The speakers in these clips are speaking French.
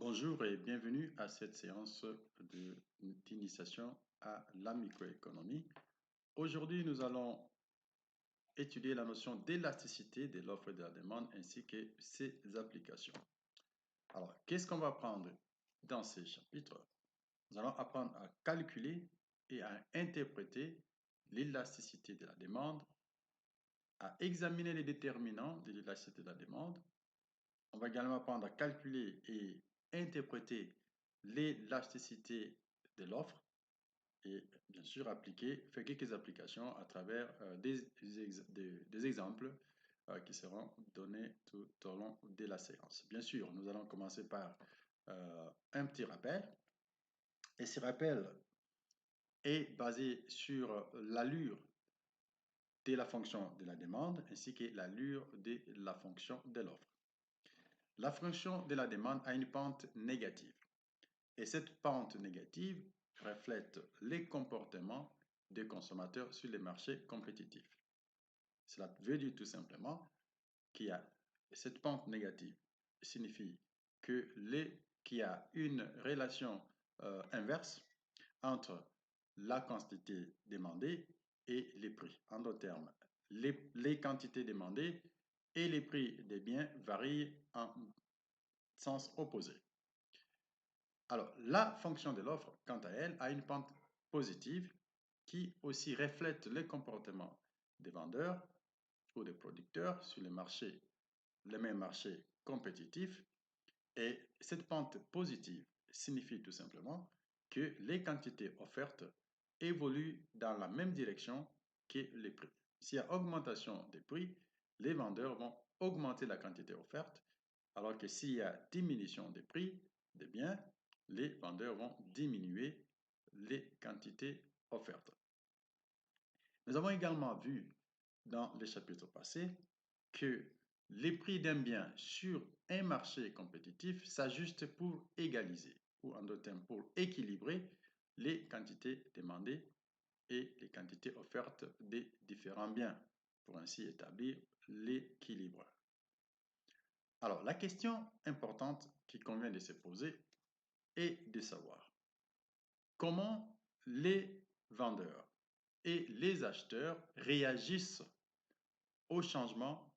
Bonjour et bienvenue à cette séance d'initiation à la microéconomie. Aujourd'hui, nous allons étudier la notion d'élasticité de l'offre et de la demande ainsi que ses applications. Alors, qu'est-ce qu'on va apprendre dans ces chapitres? Nous allons apprendre à calculer et à interpréter l'élasticité de la demande, à examiner les déterminants de l'élasticité de la demande. On va également apprendre à calculer et interpréter l'élasticité de l'offre et bien sûr faire quelques applications à travers des exemples qui seront donnés tout au long de la séance. Bien sûr, nous allons commencer par un petit rappel. Et ce rappel est basé sur l'allure de la fonction de la demande ainsi que l'allure de la fonction de l'offre. La fonction de la demande a une pente négative. Et cette pente négative reflète les comportements des consommateurs sur les marchés compétitifs. Cela veut dire tout simplement qu'il y a cette pente négative signifie qu'il y a une relation inverse entre la quantité demandée et les prix. En d'autres termes, les quantités demandées et les prix des biens varient en sens opposé. Alors, la fonction de l'offre, quant à elle, a une pente positive qui aussi reflète les comportements des vendeurs ou des producteurs sur les mêmes marchés compétitifs. Et cette pente positive signifie tout simplement que les quantités offertes évoluent dans la même direction que les prix. S'il y a augmentation des prix, les vendeurs vont augmenter la quantité offerte, alors que s'il y a diminution des prix des biens, les vendeurs vont diminuer les quantités offertes. Nous avons également vu dans les chapitres passés que les prix d'un bien sur un marché compétitif s'ajustent pour égaliser, ou en d'autres termes pour équilibrer les quantités demandées et les quantités offertes des différents biens, pour ainsi établir l'équilibre. Alors, la question importante qui convient de se poser est de savoir comment les vendeurs et les acheteurs réagissent au changement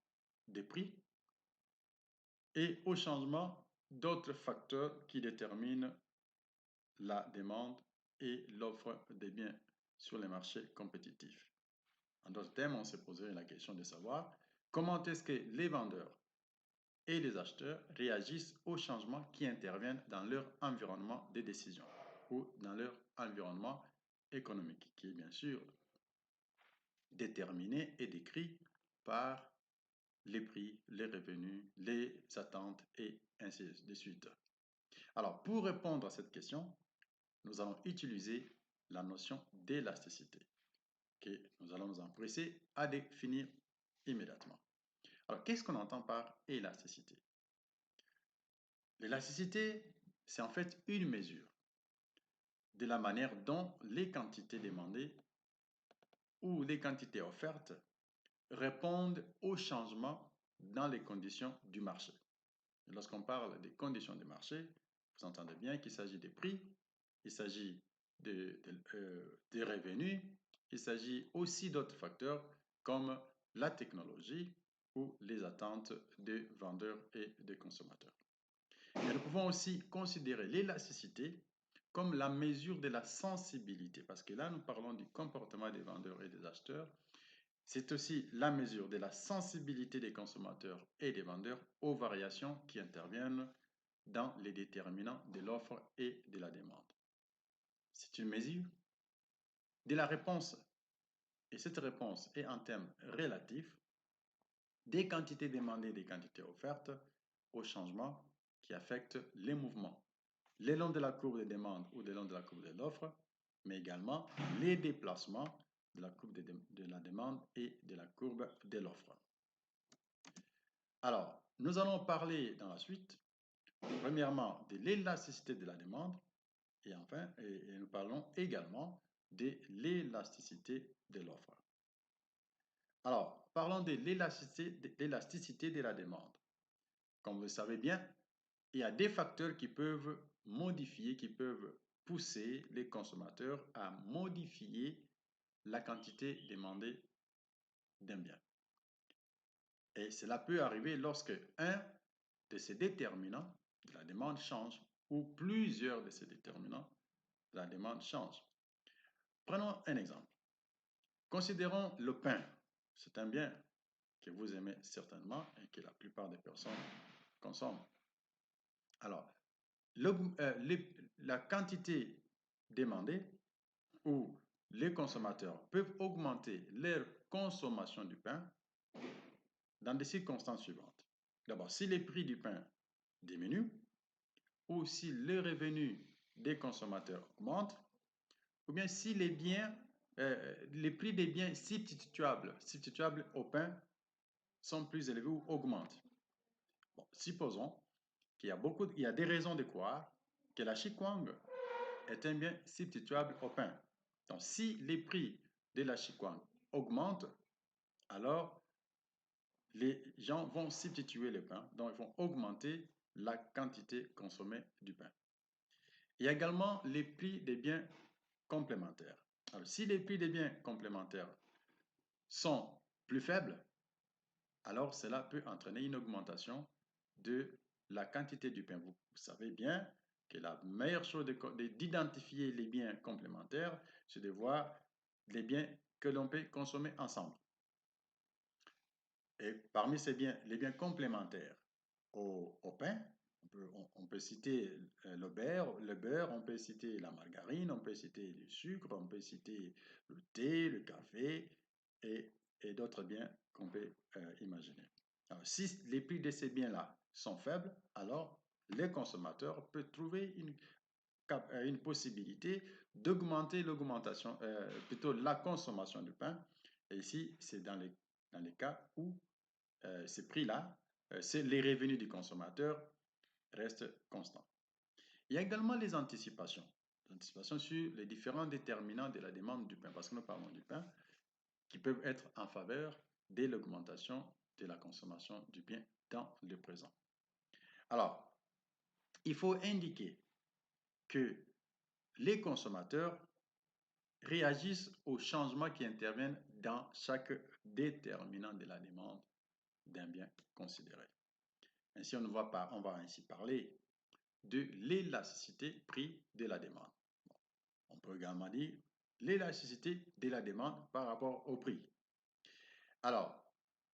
des prix et au changement d'autres facteurs qui déterminent la demande et l'offre des biens sur les marchés compétitifs. En d'autres termes, on s'est posé la question de savoir comment est-ce que les vendeurs et les acheteurs réagissent aux changements qui interviennent dans leur environnement de décision ou dans leur environnement économique, qui est bien sûr déterminé et décrit par les prix, les revenus, les attentes et ainsi de suite. Alors, pour répondre à cette question, nous allons utiliser la notion d'élasticité que nous allons nous empresser à définir immédiatement. Alors, qu'est-ce qu'on entend par élasticité? L'élasticité, c'est en fait une mesure de la manière dont les quantités demandées ou les quantités offertes répondent aux changements dans les conditions du marché. Lorsqu'on parle des conditions du marché, vous entendez bien qu'il s'agit des prix, il s'agit des revenus, il s'agit aussi d'autres facteurs comme la technologie ou les attentes des vendeurs et des consommateurs. Et nous pouvons aussi considérer l'élasticité comme la mesure de la sensibilité, parce que là, nous parlons du comportement des vendeurs et des acheteurs. C'est aussi la mesure de la sensibilité des consommateurs et des vendeurs aux variations qui interviennent dans les déterminants de l'offre et de la demande. C'est une mesure de la réponse, et cette réponse est en termes relatifs des quantités demandées et des quantités offertes aux changements qui affectent les mouvements, le long de la courbe de demande ou le long de la courbe de l'offre, mais également les déplacements de la courbe de la demande et de la courbe de l'offre. Alors, nous allons parler dans la suite, premièrement, de l'élasticité de la demande et enfin, nous parlons également de l'élasticité de l'offre. Alors, parlons de l'élasticité de la demande. Comme vous le savez bien, il y a des facteurs qui peuvent modifier, qui peuvent pousser les consommateurs à modifier la quantité demandée d'un bien. Et cela peut arriver lorsque un de ces déterminants de la demande change ou plusieurs de ces déterminants de la demande changent. Prenons un exemple. Considérons le pain. C'est un bien que vous aimez certainement et que la plupart des personnes consomment. Alors, la quantité demandée ou les consommateurs peuvent augmenter leur consommation du pain dans des circonstances suivantes. D'abord, si les prix du pain diminuent ou si le revenu des consommateurs augmente, ou bien si les prix des biens substituables au pain sont plus élevés ou augmentent. Bon, supposons qu'il y a des raisons de croire que la chikwang est un bien substituable au pain. Donc, si les prix de la chikwang augmentent, alors les gens vont substituer le pain, donc ils vont augmenter la quantité consommée du pain. Il y a également les prix des biens complémentaires. Alors, si les prix des biens complémentaires sont plus faibles, alors cela peut entraîner une augmentation de la quantité du pain. Vous savez bien que la meilleure chose d'identifier les biens complémentaires, c'est de voir les biens que l'on peut consommer ensemble. Et parmi ces biens, les biens complémentaires au pain, on peut citer le beurre, on peut citer la margarine, on peut citer le sucre, on peut citer le thé, le café et d'autres biens qu'on peut imaginer. Alors, si les prix de ces biens-là sont faibles, alors les consommateurs peuvent trouver une possibilité d'augmenter plutôt la consommation du pain. Et ici, c'est dans les cas où ces prix-là, les revenus du consommateur restent constants. Il y a également les anticipations sur les différents déterminants de la demande du pain, parce que nous parlons du pain, qui peuvent être en faveur de l'augmentation de la consommation du bien dans le présent. Alors, il faut indiquer que les consommateurs réagissent aux changements qui interviennent dans chaque déterminant de la demande d'un bien considéré. Ainsi, on va ainsi parler de l'élasticité prix de la demande. On peut également dire l'élasticité de la demande par rapport au prix. Alors,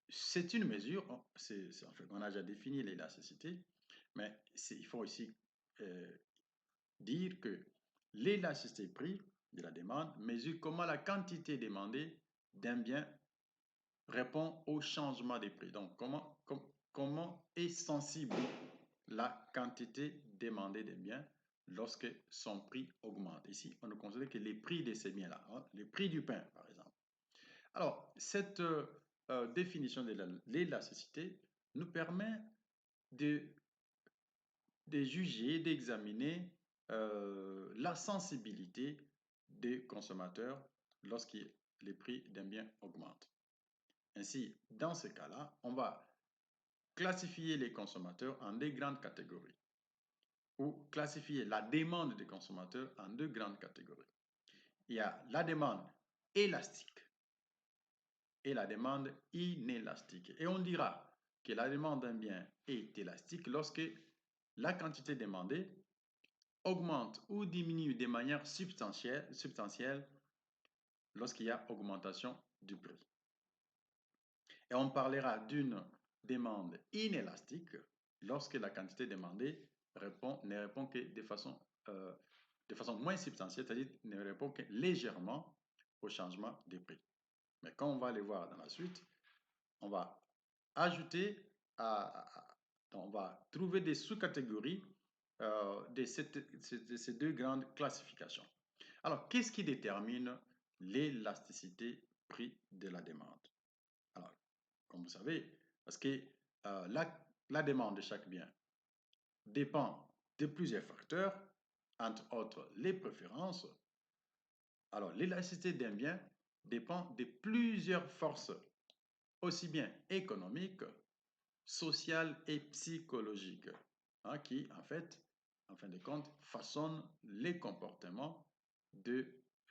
c'est une mesure, en fait, on a déjà défini l'élasticité, mais il faut aussi dire que l'élasticité prix de la demande mesure comment la quantité demandée d'un bien répond au changement des prix. Donc, comment est sensible la quantité demandée des biens lorsque son prix augmente. Ici, on ne considère que les prix de ces biens-là, hein, les prix du pain, par exemple. Alors, cette définition de l'élasticité nous permet de juger, d'examiner la sensibilité des consommateurs lorsque les prix d'un bien augmentent. Ainsi, dans ce cas-là, on va classifier les consommateurs en deux grandes catégories ou classifier la demande des consommateurs en deux grandes catégories. Il y a la demande élastique et la demande inélastique. Et on dira que la demande d'un bien est élastique lorsque la quantité demandée augmente ou diminue de manière substantielle lorsqu'il y a augmentation du prix. Et on parlera d'une demande inélastique lorsque la quantité demandée ne répond que de façon moins substantielle, c'est-à-dire ne répond que légèrement au changement des prix. Mais quand on va les voir dans la suite, on va ajouter, on va trouver des sous-catégories de ces deux grandes classifications. Alors, qu'est-ce qui détermine l'élasticité prix de la demande? Alors, comme vous savez, parce que la demande de chaque bien dépend de plusieurs facteurs, entre autres les préférences. Alors, l'élasticité d'un bien dépend de plusieurs forces, aussi bien économiques, sociales et psychologiques. hein, qui, en fin de compte, façonne les comportements de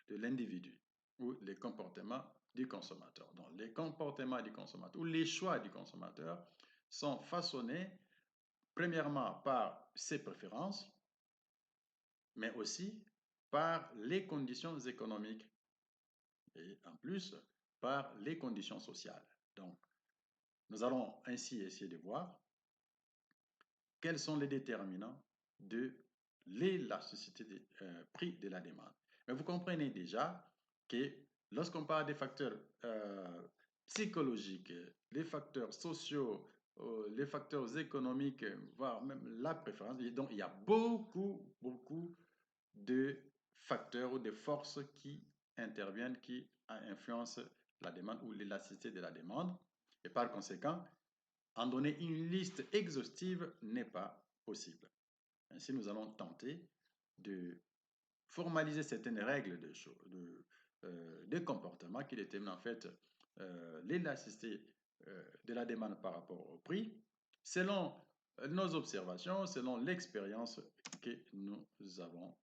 l'individu ou les comportements du consommateur. Donc, les comportements du consommateur ou les choix du consommateur sont façonnés premièrement par ses préférences, mais aussi par les conditions économiques et en plus par les conditions sociales. Donc, nous allons ainsi essayer de voir quels sont les déterminants de l'élasticité des prix de la demande. Mais vous comprenez déjà que lorsqu'on parle des facteurs psychologiques, les facteurs sociaux, les facteurs économiques, voire même la préférence, donc il y a beaucoup de facteurs ou de forces qui interviennent, qui influencent la demande ou l'élasticité de la demande. Et par conséquent, en donner une liste exhaustive n'est pas possible. Ainsi, nous allons tenter de formaliser certaines règles de comportement qui déterminent en fait l'élasticité de la demande par rapport au prix, selon nos observations, selon l'expérience que nous avons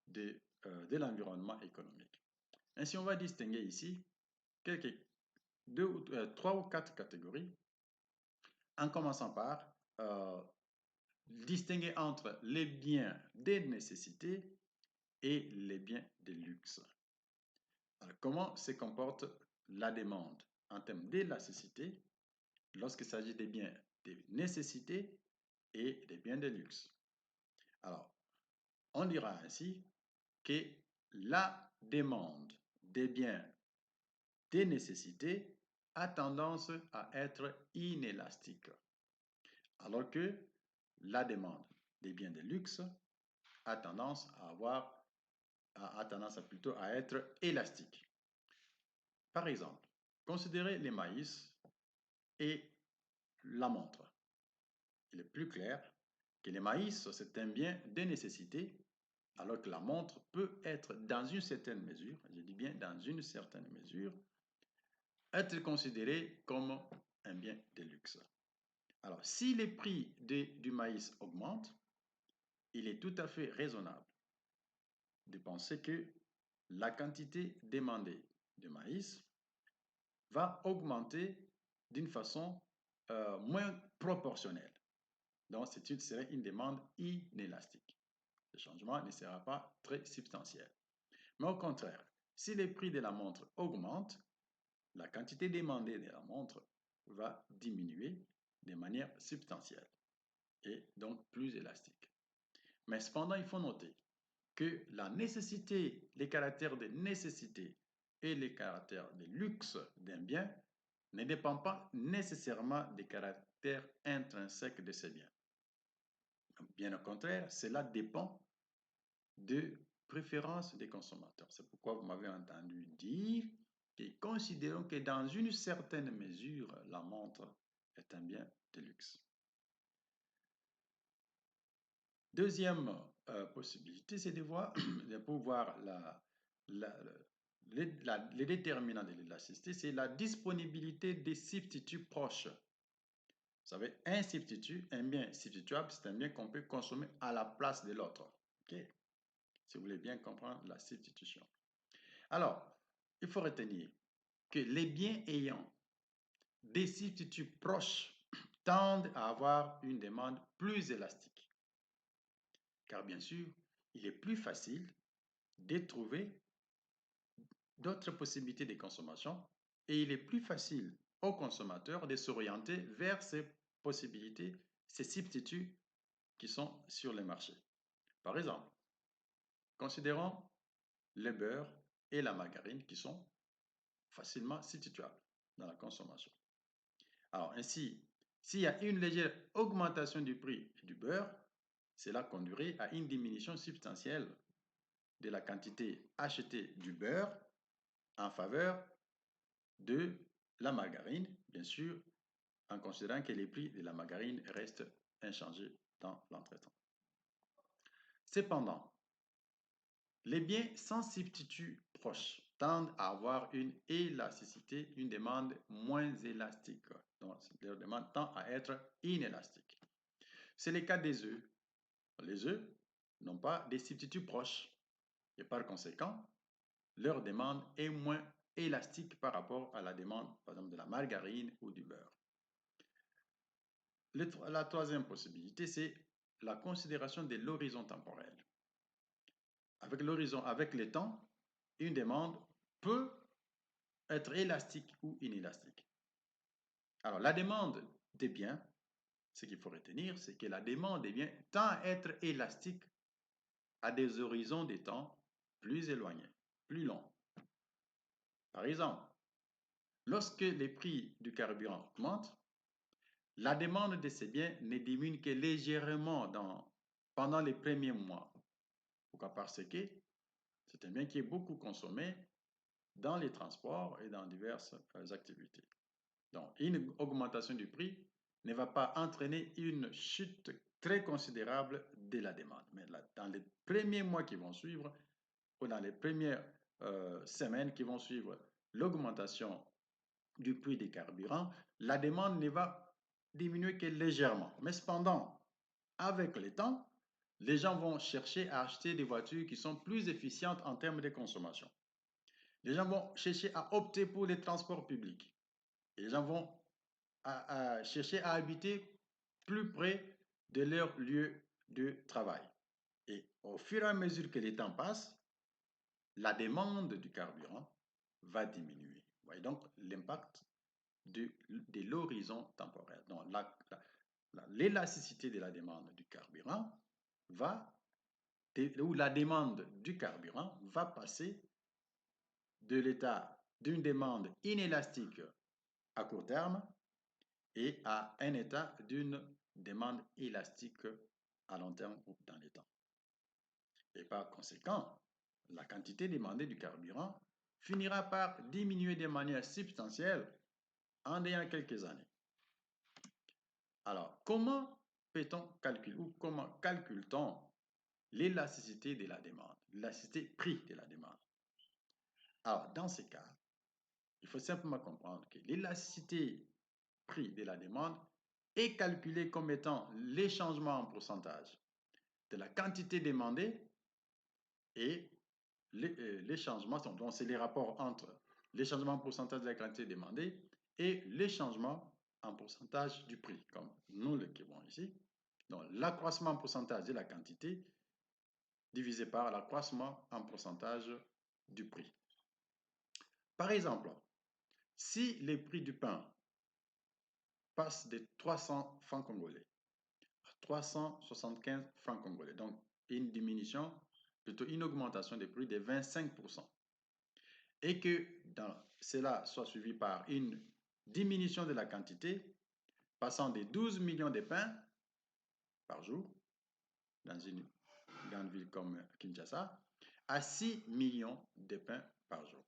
de l'environnement économique. Ainsi, on va distinguer ici trois ou quatre catégories, en commençant par distinguer entre les biens de nécessité et les biens de luxe. Alors, comment se comporte la demande en termes d'élasticité lorsqu'il s'agit des biens de nécessité et des biens de luxe? Alors, on dira ainsi que la demande des biens de nécessité a tendance à être inélastique, alors que la demande des biens de luxe a tendance plutôt à être élastique. Par exemple, considérez les maïs et la montre. Il est plus clair que les maïs, c'est un bien de nécessité, alors que la montre peut être dans une certaine mesure, je dis bien dans une certaine mesure, être considérée comme un bien de luxe. Alors, si les prix du maïs augmentent, il est tout à fait raisonnable de penser que la quantité demandée de maïs va augmenter d'une façon moins proportionnelle. Donc, serait une demande inélastique. Le changement ne sera pas très substantiel. Mais au contraire, si les prix de la montre augmentent, la quantité demandée de la montre va diminuer de manière substantielle et donc plus élastique. Mais cependant, il faut noter que la nécessité, les caractères de nécessité et les caractères de luxe d'un bien ne dépendent pas nécessairement des caractères intrinsèques de ces biens. Bien au contraire, cela dépend de préférences des consommateurs. C'est pourquoi vous m'avez entendu dire que considérons que dans une certaine mesure, la montre est un bien de luxe. Deuxième possibilité, c'est de voir, pour voir les déterminants de l'élasticité, c'est la disponibilité des substituts proches. Vous savez, un substitut, un bien substituable, c'est un bien qu'on peut consommer à la place de l'autre. Okay? Si vous voulez bien comprendre la substitution. Alors, il faut retenir que les biens ayant des substituts proches tendent à avoir une demande plus élastique. Car bien sûr, il est plus facile de trouver d'autres possibilités de consommation et il est plus facile aux consommateurs de s'orienter vers ces possibilités, ces substituts qui sont sur le marché. Par exemple, considérons le beurre et la margarine qui sont facilement substituables dans la consommation. Alors ainsi, s'il y a une légère augmentation du prix du beurre, cela conduirait à une diminution substantielle de la quantité achetée du beurre en faveur de la margarine, bien sûr, en considérant que les prix de la margarine restent inchangés dans l'entretemps. Cependant, les biens sans substitut proche tendent à avoir une élasticité, une demande moins élastique. Donc, leur demande tend à être inélastique. C'est le cas des œufs. Les œufs n'ont pas des substituts proches et par conséquent, leur demande est moins élastique par rapport à la demande, par exemple, de la margarine ou du beurre. La troisième possibilité, c'est la considération de l'horizon temporel. Avec le temps, une demande peut être élastique ou inélastique. Alors, la demande des biens, ce qu'il faut retenir, c'est que la demande des biens tend à être élastique à des horizons de temps plus éloignés, plus longs. Par exemple, lorsque les prix du carburant augmentent, la demande de ces biens ne diminue que légèrement pendant les premiers mois. Pourquoi? Parce que c'est un bien qui est beaucoup consommé dans les transports et dans diverses activités. Donc, une augmentation du prix ne va pas entraîner une chute très considérable de la demande. Mais là, dans les premiers mois qui vont suivre, ou dans les premières semaines qui vont suivre l'augmentation du prix des carburants, la demande ne va diminuer que légèrement. Mais cependant, avec le temps, les gens vont chercher à acheter des voitures qui sont plus efficientes en termes de consommation. Les gens vont chercher à opter pour les transports publics. Et les gens vont chercher à habiter plus près de leur lieu de travail. Et au fur et à mesure que le temps passe, la demande du carburant va diminuer. Vous voyez donc l'impact de l'horizon temporel. Donc, l'élasticité de la demande du carburant ou la demande du carburant va passer de l'état d'une demande inélastique à court terme et à un état d'une demande élastique à long terme ou dans le temps. Et par conséquent, la quantité demandée du carburant finira par diminuer de manière substantielle en ayant quelques années. Alors, comment peut-on calculer ou comment calcule-t-on l'élasticité de la demande, l'élasticité prix de la demande? Alors, dans ces cas, il faut simplement comprendre que l'élasticité prix de la demande est calculée comme étant les changements en pourcentage de la quantité demandée et les changements, donc c'est les rapports entre les changements en pourcentage de la quantité demandée et les changements en pourcentage du prix, comme nous l'écrivons ici. Donc, l'accroissement en pourcentage de la quantité divisé par l'accroissement en pourcentage du prix. Par exemple, si les prix du pain passent de 300 francs congolais à 375 francs congolais, donc une diminution, plutôt une augmentation des prix de 25%, et que cela soit suivi par une diminution de la quantité, passant de 12 millions de pains par jour, dans une grande ville comme Kinshasa, à 6 millions de pains par jour.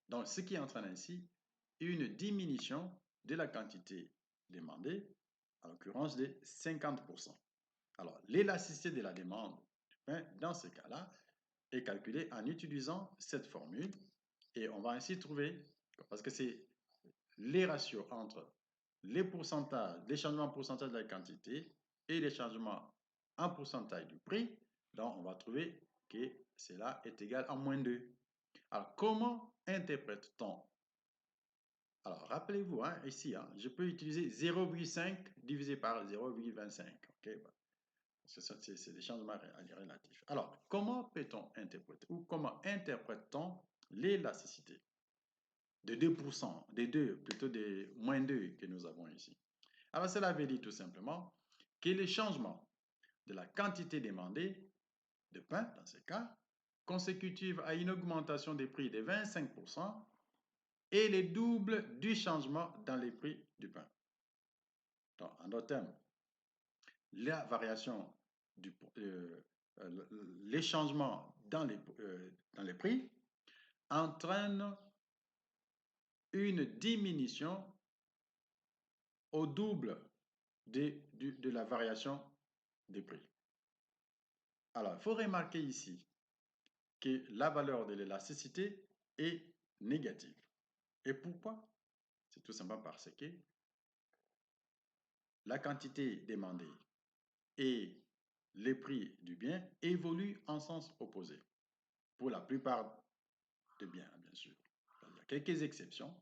Donc, ce qui entraîne ainsi une diminution de la quantité demandée, en l'occurrence de 50%. Alors, l'élasticité de la demande du pain, dans ce cas-là, est calculée en utilisant cette formule et on va ainsi trouver, parce que c'est les ratios entre les pourcentages, les changements en pourcentage de la quantité et les changements en pourcentage du prix, donc on va trouver que cela est égal à moins 2. Alors, comment interprète-t-on? Alors, rappelez-vous, hein, ici, hein, je peux utiliser 0,5 divisé par 0,25. Okay? C'est des changements relatifs. Alors, comment peut-on interpréter ou comment interprète-t-on l'élasticité de 2%, des 2, plutôt des moins 2 que nous avons ici? Alors, cela veut dire tout simplement que les changements de la quantité demandée de pain, dans ce cas, consécutive à une augmentation des prix de 25%, est le double du changement dans les prix du pain. Donc, en d'autres termes, la variation les changements dans les prix entraînent une diminution au double de la variation des prix. Alors, il faut remarquer ici que la valeur de l'élasticité est négative. Et pourquoi? C'est tout simplement parce que la quantité demandée et les prix du bien évoluent en sens opposé. Pour la plupart des biens, bien sûr. Il y a quelques exceptions,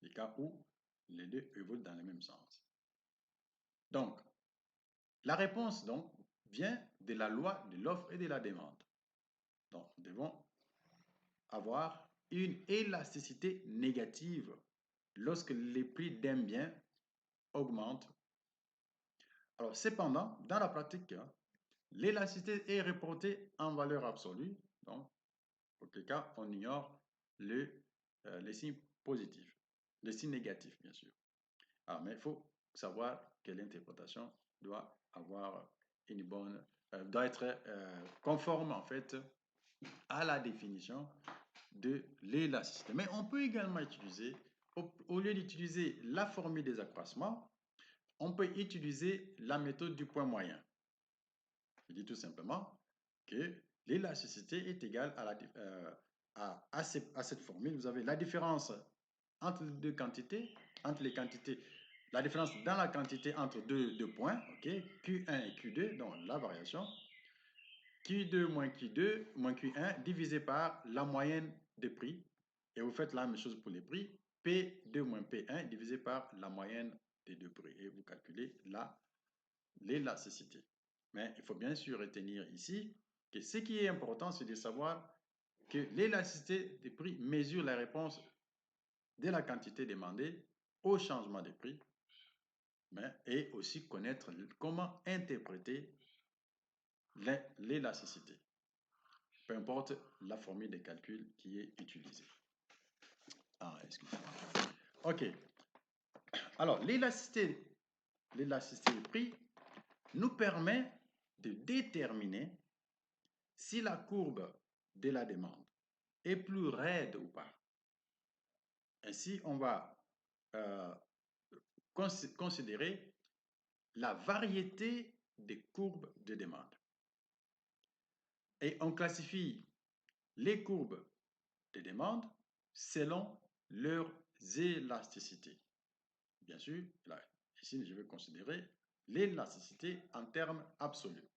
des cas où les deux évoluent dans le même sens. Donc, la réponse donc vient de la loi de l'offre et de la demande. Donc, nous devons avoir une élasticité négative lorsque les prix d'un bien augmentent. Alors, cependant, dans la pratique, l'élasticité est reportée en valeur absolue. Donc, auquel cas, on ignore les signes positifs, les signes négatifs, bien sûr. Alors, mais il faut savoir que l'interprétation doit avoir une bonne, doit être conforme en fait à la définition de l'élasticité. Mais on peut également utiliser, au lieu d'utiliser la formule des accroissements, on peut utiliser la méthode du point moyen. Je dis tout simplement que l'élasticité est égale à cette formule. Vous avez la différence entre les deux quantités, entre les quantités, la différence dans la quantité entre deux points, ok, Q1 et Q2, donc la variation, Q2 moins Q2 moins Q1 divisé par la moyenne des prix. Et vous faites la même chose pour les prix. P2 moins P1 divisé par la moyenne des deux prix. Et vous calculez l'élasticité. Mais il faut bien sûr retenir ici que ce qui est important, c'est de savoir que l'élasticité des prix mesure la réponse de la quantité demandée au changement des prix, et aussi connaître comment interpréter l'élasticité, peu importe la formule de calcul qui est utilisée. Ah, excusez-moi. OK. Alors, l'élasticité des prix nous permet de déterminer si la courbe de la demande est plus raide ou pas. Ainsi, on va considérer la variété des courbes de demande. Et on classifie les courbes de demande selon leur élasticité. Bien sûr, là, ici, je vais considérer l'élasticité en termes absolus.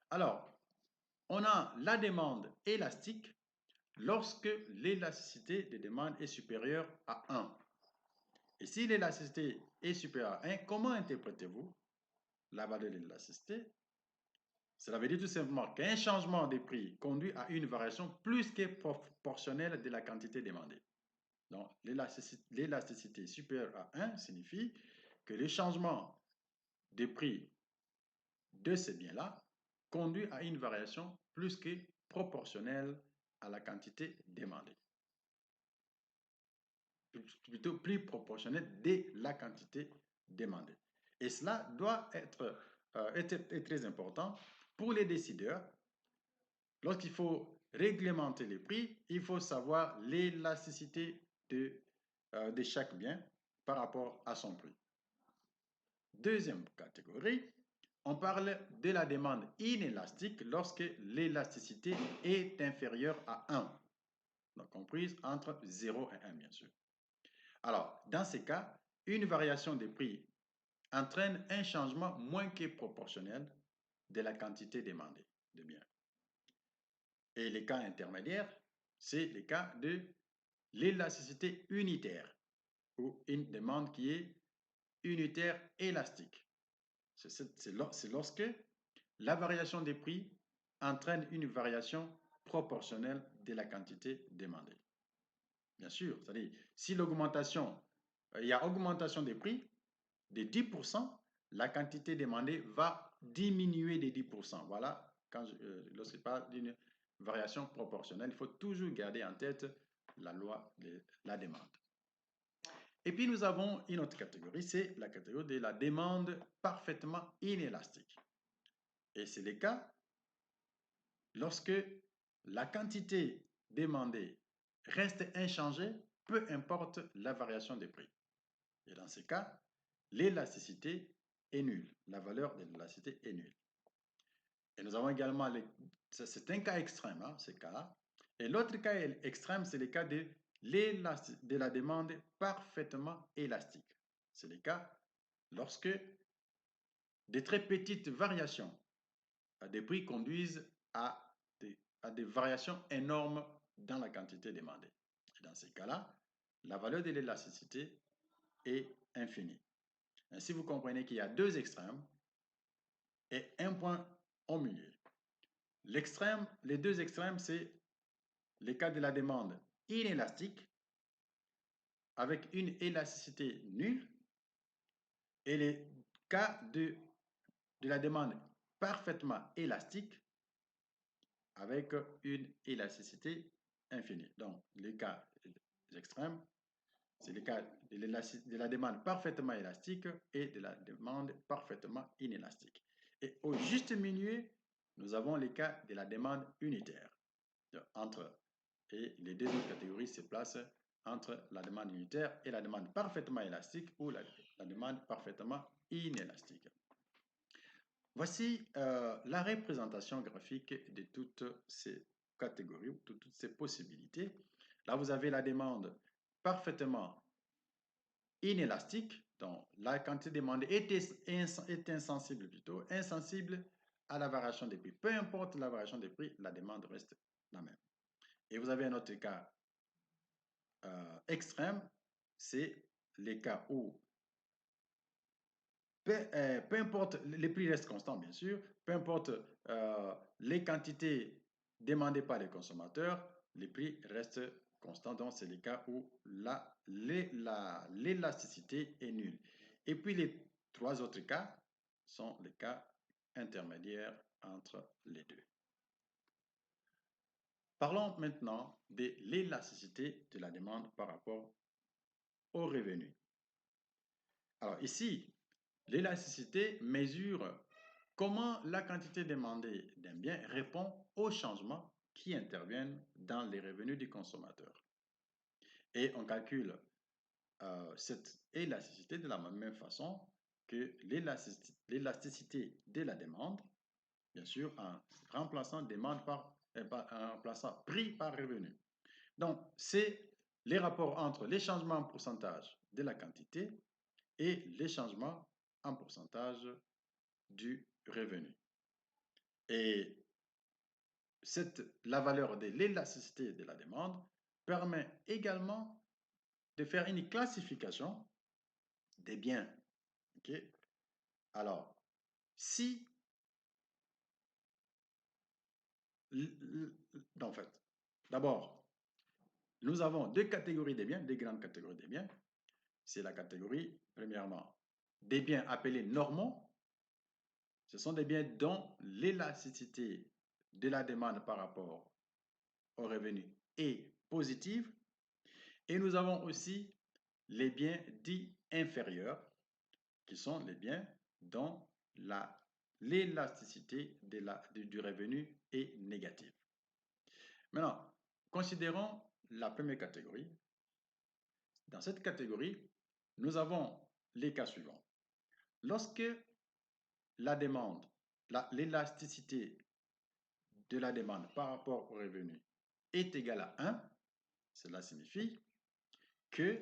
Alors, on a la demande élastique lorsque l'élasticité des demandes est supérieure à 1. Et si l'élasticité est supérieure à 1, comment interprétez-vous la valeur de l'élasticité? Cela veut dire tout simplement qu'un changement des prix conduit à une variation plus que proportionnelle de la quantité demandée. Donc, l'élasticité supérieure à 1 signifie que le changement des prix de ces biens-là conduit à une variation plus que proportionnelle à la quantité demandée. Plutôt plus proportionnelle de la quantité demandée. Et cela doit être très important pour les décideurs. Lorsqu'il faut réglementer les prix, il faut savoir l'élasticité de chaque bien par rapport à son prix. Deuxième catégorie, on parle de la demande inélastique lorsque l'élasticité est inférieure à 1, donc comprise entre 0 et 1 bien sûr. Alors, dans ces cas, une variation des prix entraîne un changement moins que proportionnel de la quantité demandée de biens. Et les cas intermédiaires, c'est le cas de l'élasticité unitaire ou une demande qui est unitaire élastique. C'est lorsque la variation des prix entraîne une variation proportionnelle de la quantité demandée. Bien sûr, c'est-à-dire si il y a augmentation des prix de 10%, la quantité demandée va diminuer de 10%. Voilà, lorsqu'il parle d'une variation proportionnelle, il faut toujours garder en tête la loi de la demande. Et puis nous avons une autre catégorie, c'est la catégorie de la demande parfaitement inélastique. Et c'est le cas lorsque la quantité demandée reste inchangée, peu importe la variation des prix. Et dans ces cas, l'élasticité est nulle. La valeur de l'élasticité est nulle. Et nous avons également, c'est un cas extrême, ce cas-là. Et l'autre cas extrême, c'est le cas de la demande parfaitement élastique. C'est le cas lorsque des très petites variations des prix conduisent à des variations énormes dans la quantité demandée. Et dans ces cas-là, la valeur de l'élasticité est infinie. Ainsi, vous comprenez qu'il y a deux extrêmes et un point au milieu. Les deux extrêmes, c'est le cas de la demande inélastique avec une élasticité nulle et le cas de la demande parfaitement élastique avec une élasticité infinie. Donc, les cas extrêmes, c'est le cas de la demande parfaitement élastique et de la demande parfaitement inélastique. Et au juste milieu, nous avons les cas de la demande unitaire. Et les deux autres catégories se placent entre la demande unitaire et la demande parfaitement élastique ou la demande parfaitement inélastique. Voici la représentation graphique de toutes ces catégories, de toutes ces possibilités. Là, vous avez la demande parfaitement inélastique, donc la quantité demandée est insensible plutôt, insensible à la variation des prix. Peu importe la variation des prix, la demande reste la même. Et vous avez un autre cas extrême, c'est les cas où peu importe, les prix restent constants, bien sûr, peu importe les quantités demandées par les consommateurs, les prix restent constants. Donc, c'est les cas où l'élasticité est nulle. Et puis, les trois autres cas sont les cas intermédiaires entre les deux. Parlons maintenant de l'élasticité de la demande par rapport au revenu. Alors ici, l'élasticité mesure comment la quantité demandée d'un bien répond aux changements qui interviennent dans les revenus du consommateur. Et on calcule cette élasticité de la même façon que l'élasticité de la demande, bien sûr, en remplaçant en remplaçant prix par revenu. Donc, c'est les rapports entre les changements en pourcentage de la quantité et les changements en pourcentage du revenu. Et la valeur de l'élasticité de la demande permet également de faire une classification des biens. Okay? Alors, si, en fait, d'abord, nous avons deux catégories de biens, deux grandes catégories de biens. C'est la catégorie, premièrement, des biens appelés normaux. Ce sont des biens dont l'élasticité de la demande par rapport au revenu est positive. Et nous avons aussi les biens dits inférieurs, qui sont les biens dont l'élasticité du revenu est négative. Maintenant, considérons la première catégorie. Dans cette catégorie, nous avons les cas suivants. Lorsque la demande, l'élasticité de la demande par rapport au revenu est égale à 1, cela signifie que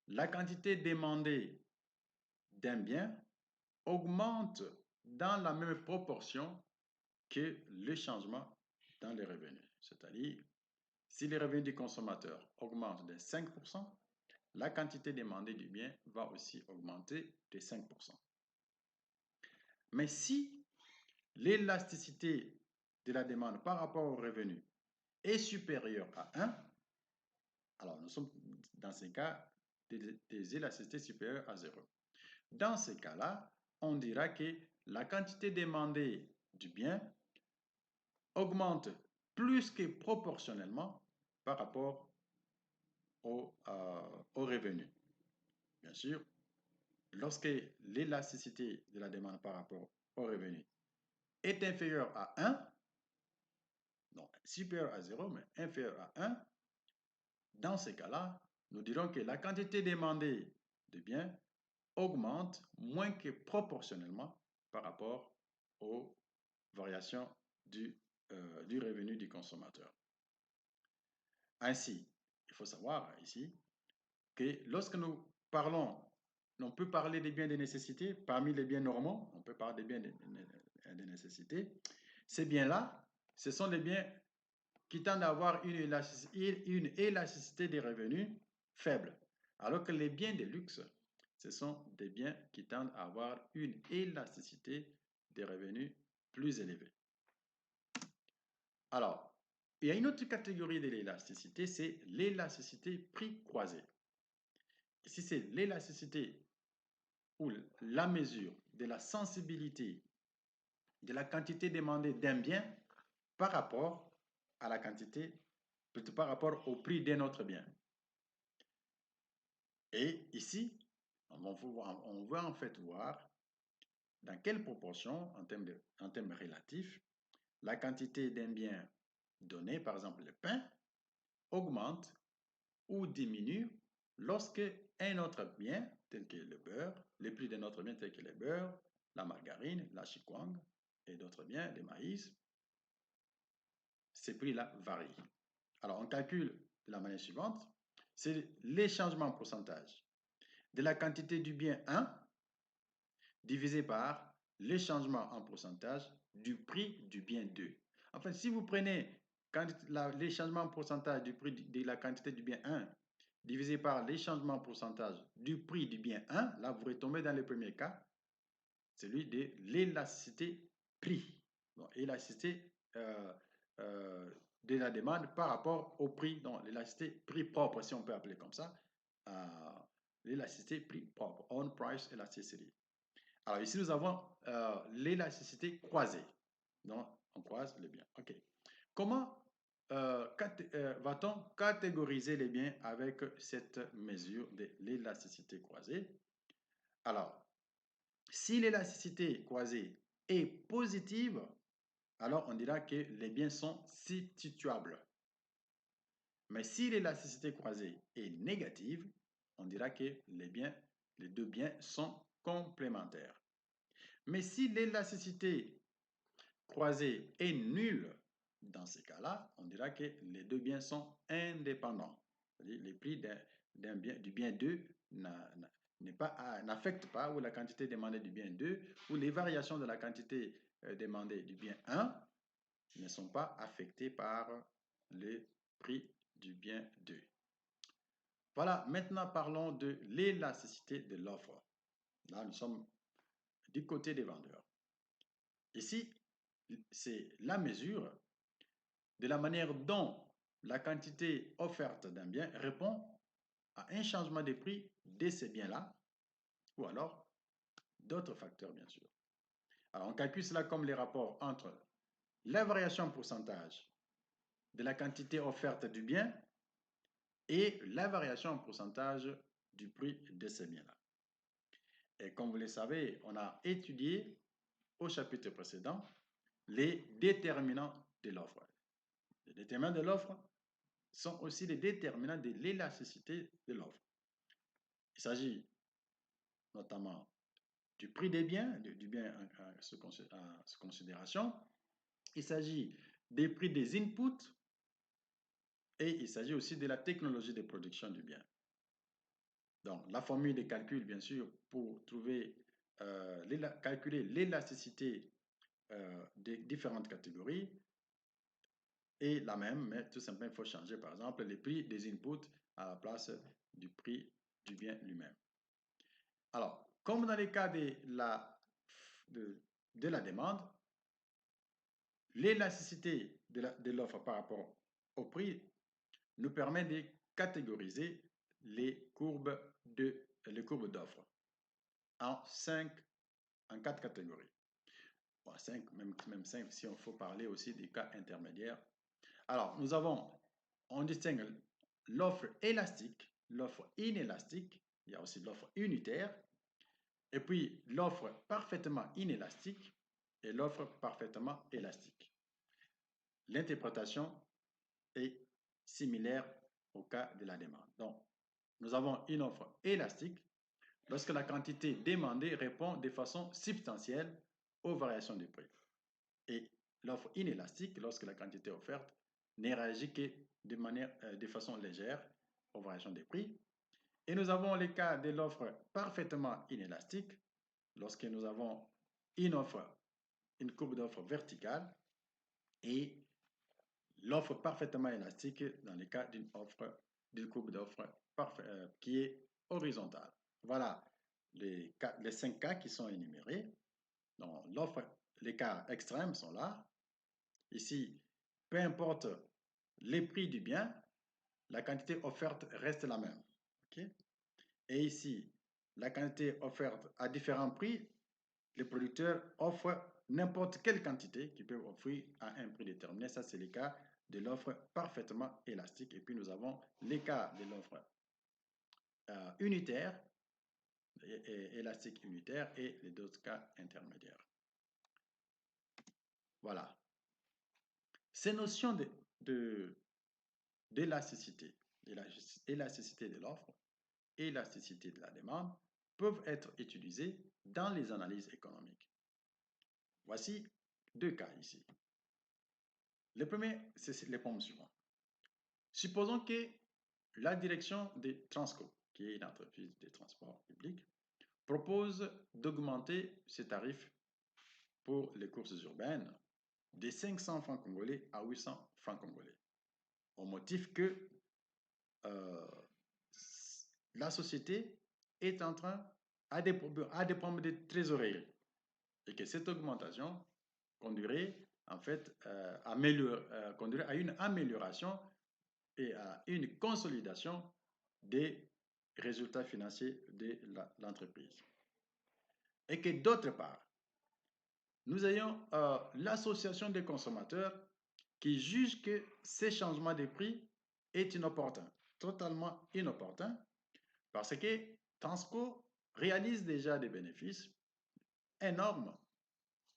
la quantité demandée d'un bien augmente dans la même proportion que le changement dans les revenus. C'est-à-dire, si les revenus du consommateur augmentent de 5%, la quantité demandée du bien va aussi augmenter de 5%. Mais si l'élasticité de la demande par rapport au revenu est supérieure à 1, alors nous sommes dans ces cas des élasticités supérieures à 0. Dans ces cas-là, on dira que la quantité demandée du bien augmente plus que proportionnellement par rapport au revenu. Bien sûr, lorsque l'élasticité de la demande par rapport au revenu est inférieure à 1, donc supérieur à 0, mais inférieur à 1, dans ces cas-là, nous dirons que la quantité demandée de biens augmente moins que proportionnellement par rapport aux variations du revenu du consommateur. Ainsi, il faut savoir ici que lorsque nous parlons on peut parler des biens de nécessité. Parmi les biens normaux, on peut parler des biens de nécessité. Ces biens-là, ce sont des biens qui tendent à avoir une élasticité des revenus faible. Alors que les biens de luxe, ce sont des biens qui tendent à avoir une élasticité des revenus plus élevée. Alors, il y a une autre catégorie de l'élasticité, c'est l'élasticité prix croisé. Ici, c'est l'élasticité ou la mesure de la sensibilité de la quantité demandée d'un bien par rapport à la quantité, plutôt par rapport au prix d'un autre bien. Et ici, on va en fait voir dans quelle proportion, en termes relatifs, la quantité d'un bien donné, par exemple le pain, augmente ou diminue lorsque un autre bien, tel que le beurre, les prix d'un autre bien tel que le beurre, la margarine, la chikwang et d'autres biens, le maïs, ces prix-là varient. Alors, on calcule de la manière suivante, c'est les changements en pourcentage de la quantité du bien 1 divisé par les changements en pourcentage du prix du bien 2. Enfin, si vous prenez les changements en pourcentage du prix de la quantité du bien 1 divisé par les changements en pourcentage du prix du bien 1, là, vous retombez dans le premier cas, celui de l'élasticité prix. Donc, élasticité de la demande par rapport au prix, donc l'élasticité prix propre, si on peut appeler comme ça, l'élasticité prix propre, on price elasticity. Alors ici, nous avons l'élasticité croisée. Donc, on croise les biens. OK. Comment va-t-on catégoriser les biens avec cette mesure de l'élasticité croisée? Alors, si l'élasticité croisée est positive, alors on dira que les biens sont substituables. Mais si l'élasticité croisée est négative, on dira que les deux biens sont complémentaires. Mais si l'élasticité croisée est nulle, dans ces cas-là, on dira que les deux biens sont indépendants. C'est-à-dire les prix du bien 2 n'affectent pas, ou la quantité demandée du bien 2, ou les variations de la quantité demandée du bien 1 ne sont pas affectées par le prix du bien 2. Voilà, maintenant parlons de l'élasticité de l'offre. Là, nous sommes du côté des vendeurs. Ici, c'est la mesure de la manière dont la quantité offerte d'un bien répond à un changement de prix de ces biens-là, ou alors d'autres facteurs, bien sûr. Alors, on calcule cela comme les rapports entre la variation en pourcentage de la quantité offerte du bien et la variation en pourcentage du prix de ces biens-là. Et comme vous le savez, on a étudié au chapitre précédent les déterminants de l'offre. Les déterminants de l'offre sont aussi les déterminants de l'élasticité de l'offre. Il s'agit notamment du prix des biens, du bien sous considération. Il s'agit des prix des inputs et il s'agit aussi de la technologie de production du bien. Donc, la formule de calcul, bien sûr, pour calculer l'élasticité des différentes catégories est la même, mais tout simplement, il faut changer, par exemple, les prix des inputs à la place du prix du bien lui-même. Alors, comme dans le cas de la demande, l'élasticité de l'offre par rapport au prix nous permet de catégoriser les courbes d'offres en 4 catégories. Bon, 5, même 5 si on faut parler aussi des cas intermédiaires. Alors, on distingue l'offre élastique, l'offre inélastique, il y a aussi l'offre unitaire, et puis l'offre parfaitement inélastique et l'offre parfaitement élastique. L'interprétation est similaire au cas de la demande. Donc, nous avons une offre élastique lorsque la quantité demandée répond de façon substantielle aux variations du prix. Et l'offre inélastique lorsque la quantité offerte ne réagit que de façon légère aux variations des prix. Et nous avons les cas de l'offre parfaitement inélastique, lorsque nous avons une offre, une courbe d'offre verticale, et l'offre parfaitement élastique dans le cas d'une offre, d'une courbe d'offre qui est horizontale. Voilà les 5 cas qui sont énumérés. Donc, l'offre, les cas extrêmes sont là. Ici, peu importe les prix du bien, la quantité offerte reste la même. Okay? Et ici, la quantité offerte à différents prix, les producteurs offrent n'importe quelle quantité qu'ils peuvent offrir à un prix déterminé. Ça, c'est le cas de l'offre parfaitement élastique. Et puis, nous avons les cas de l'offre unitaire, élastique unitaire, et les deux cas intermédiaires. Voilà. Ces notions d'élasticité, élasticité de l'offre et élasticité de la demande peuvent être utilisées dans les analyses économiques. Voici 2 cas ici. Le premier, c'est les points suivants. Supposons que la direction de Transco, qui est une entreprise de transport public, propose d'augmenter ses tarifs pour les courses urbaines de 500 francs congolais à 800 francs congolais, au motif que euh, la société est en train à des problèmes de trésorerie et que cette augmentation conduirait en fait conduirait à une amélioration et à une consolidation des résultats financiers de l'entreprise. Et que d'autre part, nous ayons l'association des consommateurs qui juge que ces changements de prix est inopportun, totalement inopportun, parce que Transco réalise déjà des bénéfices énormes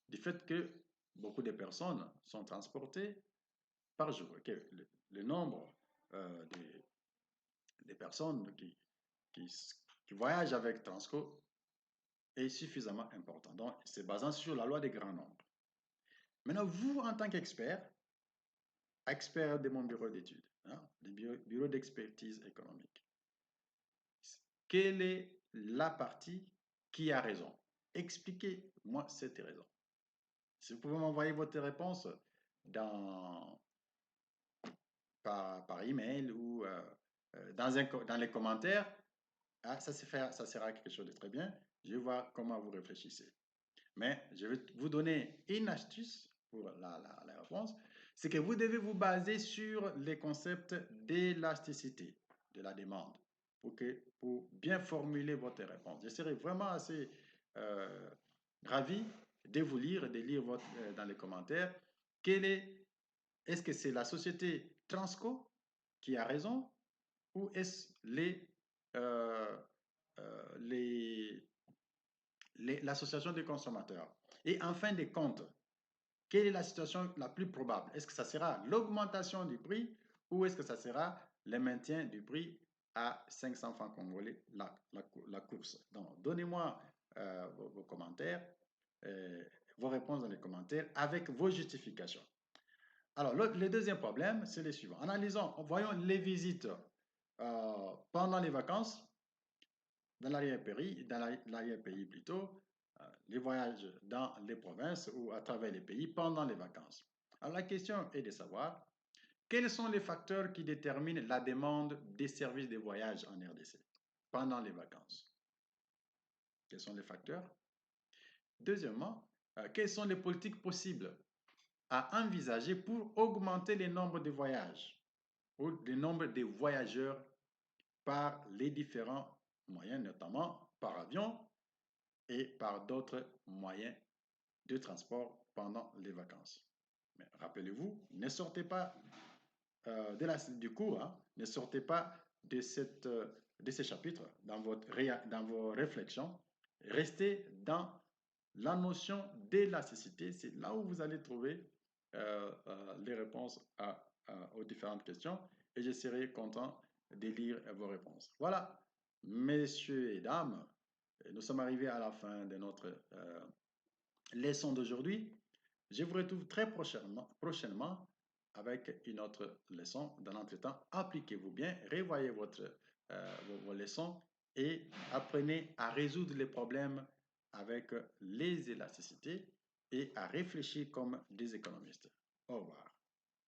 du fait que beaucoup de personnes sont transportées par jour, que le nombre des personnes qui voyagent avec Transco est suffisamment important. Donc, c'est basant sur la loi des grands nombres. Maintenant, vous, en tant qu'expert, expert de mon bureau d'études, hein, du bureau d'expertise économique, quelle est la partie qui a raison? Expliquez-moi cette raison. Si vous pouvez m'envoyer votre réponse dans, par email ou dans les commentaires, ah, ça sera quelque chose de très bien. Je vais voir comment vous réfléchissez. Mais je vais vous donner une astuce pour la réponse. C'est que vous devez vous baser sur les concepts d'élasticité de la demande pour bien formuler votre réponse. Je serai vraiment assez euh, ravi de vous lire et de lire dans les commentaires est-ce que c'est la société Transco qui a raison ou est-ce euh, l'association des consommateurs? Et en fin de compte, quelle est la situation la plus probable? Est-ce que ça sera l'augmentation du prix ou est-ce que ça sera le maintien du prix à 500 francs congolais la course? Donc, donnez-moi vos commentaires, vos réponses dans les commentaires avec vos justifications. Alors, le deuxième problème, c'est le suivant. Analysons, voyons les visites pendant les vacances dans l'arrière-pays plutôt, les voyages dans les provinces ou à travers les pays pendant les vacances. Alors la question est de savoir quels sont les facteurs qui déterminent la demande des services de voyage en RDC pendant les vacances. Quels sont les facteurs? Deuxièmement, quelles sont les politiques possibles à envisager pour augmenter le nombre de voyages ou le nombre de voyageurs par les différents moyens, notamment par avion et par d'autres moyens de transport pendant les vacances. Mais rappelez-vous, ne sortez pas du cours, hein, ne sortez pas de ces chapitres dans vos réflexions. Restez dans la notion d'élasticité. C'est là où vous allez trouver les réponses aux différentes questions et je serai content de lire vos réponses. Voilà, messieurs et dames, nous sommes arrivés à la fin de notre leçon d'aujourd'hui. Je vous retrouve très prochainement avec une autre leçon. Dans l'entretemps, appliquez-vous bien, revoyez votre vos leçons et apprenez à résoudre les problèmes avec les élasticités et à réfléchir comme des économistes. Au revoir.